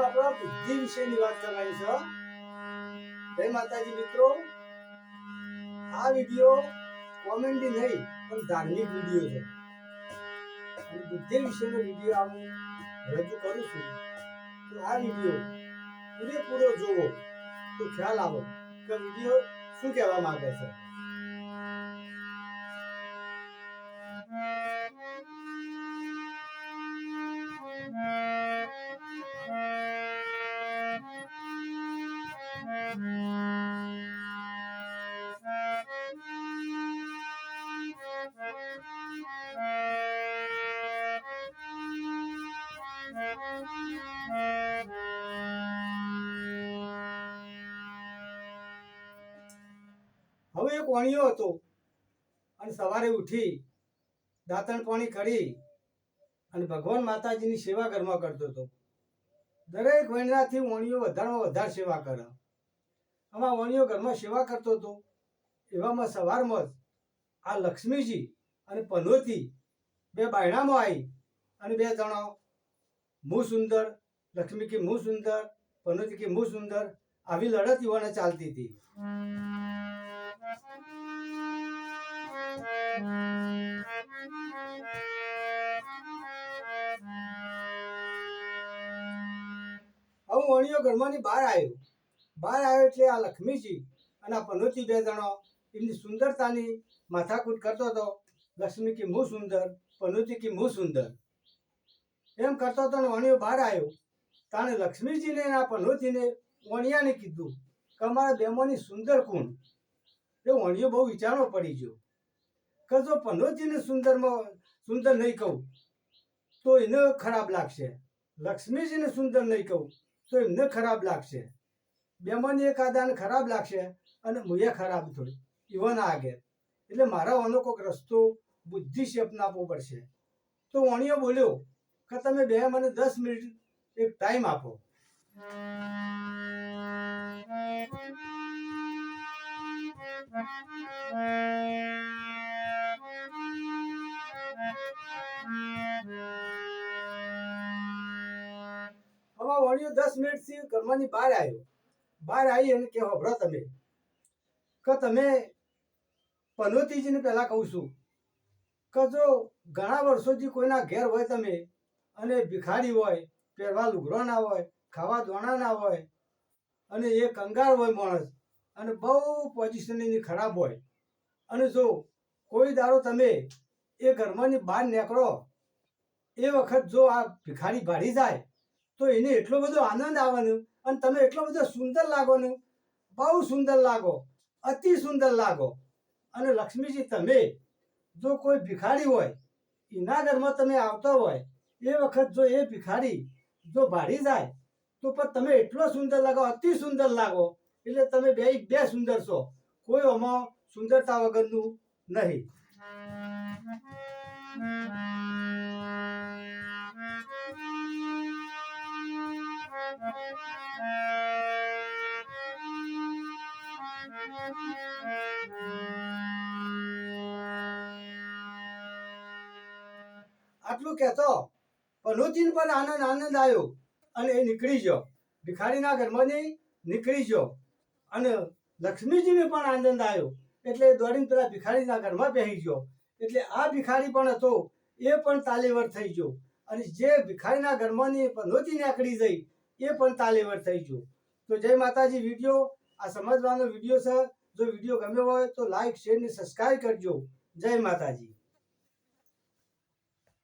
આપણા બુદ્ધિ વિશેની વાત કરવાની છે. જય માતાજી મિત્રો. આ વિડિયો કોમેડી નહીં પણ ધાર્મિક વિડિયો છે અને બુદ્ધિ વિશેનો વિડિયો હું રજૂ કરું છું. તો આ વિડિયો પૂરેપૂરો જોવો તો ખ્યાલ આવે કે વિડિયો શું કહેવા માંગે છે. હવે એક વાણિયો હતો અને સવારે ઉઠી દાંતણ પાણી કરી અને ભગવાન માતાજીની સેવા ઘરમાં કરતો હતો. દરેક વણનાથી વાણિયો વધારેમાં વધારે સેવા કરે. આમાં વાણિયો ઘરમાં સેવા કરતો હતો. એવામાં સવારમાં જ આ લક્ષ્મીજી અને પનોતી બે બાયણામાં આવી અને બે જણો હું સુંદર, લક્ષ્મી કે હું સુંદર, પનોતી કે હું સુંદર, આવી લડત યુવાને ચાલતી હતી. હવે વણિયો ઘરમાંની બહાર આવ્યો એટલે આ લક્ષ્મીજી અને આ પનોતી બે જણો એમની સુંદરતાની માથાકૂટ કરતો હતો. લક્ષ્મી કે હું સુંદર, પનોતી કે હું સુંદર એમ કરતો હતો ને વણિયો બહાર આવ્યો. તાણે લક્ષ્મીજીને આ પનોતીને વણિયાને કીધું કે અમારા બેમાંથી સુંદર કોણ? એ વણિયો બહુ વિચારવો પડી ગયો કે જો પનોતીને સુંદર નહીં કહું તો એને ખરાબ લાગશે, લક્ષ્મીજીને સુંદર નહીં કહું તો એમને ખરાબ લાગશે, બેમાંથી એક આદાને ખરાબ લાગશે અને મુએ ખરાબ થોડી ઈવોના આગળ. એટલે મારા વાનો કોઈક રસ્તો બુદ્ધિથી અપનાવવો પડશે. તો વણિયો બોલ્યો કે તમે બે મને 10 મિનિટ એક ટાઈમ આપો. આમાં વણિયો 10 મિનિટથી ઘરમાંની બહાર આવી અને કે હોભળો તમે કે તમે પનોતીજીને પહેલાં કહું છું કે જો ઘણા વર્ષોથી કોઈના ઘેર હોય તમે અને ભિખારી હોય, પહેરવા લુગડો ના હોય, ખાવા દોણા ના હોય અને એ કંગાળ હોય માણસ અને બહુ પોઝિશન એની ખરાબ હોય અને જો કોઈ દાડો તમે એ ઘરમાંની બહાર નીકળો એ વખત જો આ ભિખારી ભાડી જાય તો એને એટલો બધો આનંદ આવવાનો અને તમે એટલો બધો સુંદર લાગો ને, બહુ સુંદર લાગો, અતિ સુંદર લાગો. અને લક્ષ્મીજી તમે જો કોઈ ભિખારી હોય એના ઘરમાં તમે આવતો હોય એ વખત જો એ ભિખારી જો ભાડી જાય તો પણ તમે એટલો સુંદર લાગો, અતિ સુંદર લાગો. એટલે તમે બે સુંદર છો, કોઈ આમાં સુંદરતા વગરનું નહીં. આટલું કહેતો પનોતીને પણ આનંદ આવ્યો અને એ નીકળી ગયો, ભિખારીના ઘરમાંથી નીકળી ગયો. અને લક્ષ્મીજીને પણ આનંદ આવ્યો એટલે દોડીને પેલા ભિખારીના ઘરમાં બેસી ગયો. એટલે આ ભિખારી પણ હતો એ પણ તાલીવર થઈ ગયો અને જે ભિખારીના ઘરમાંની પનોતી નીકળી જઈ એ પણ તાલીવર થઈ ગયો. તો જય માતાજી. વિડીયો આ સમજવાનો વિડીયો છે. જો વિડીયો ગમ્યો હોય તો લાઈક, શેર ને સબસ્ક્રાઈબ કરજો. જય માતાજી.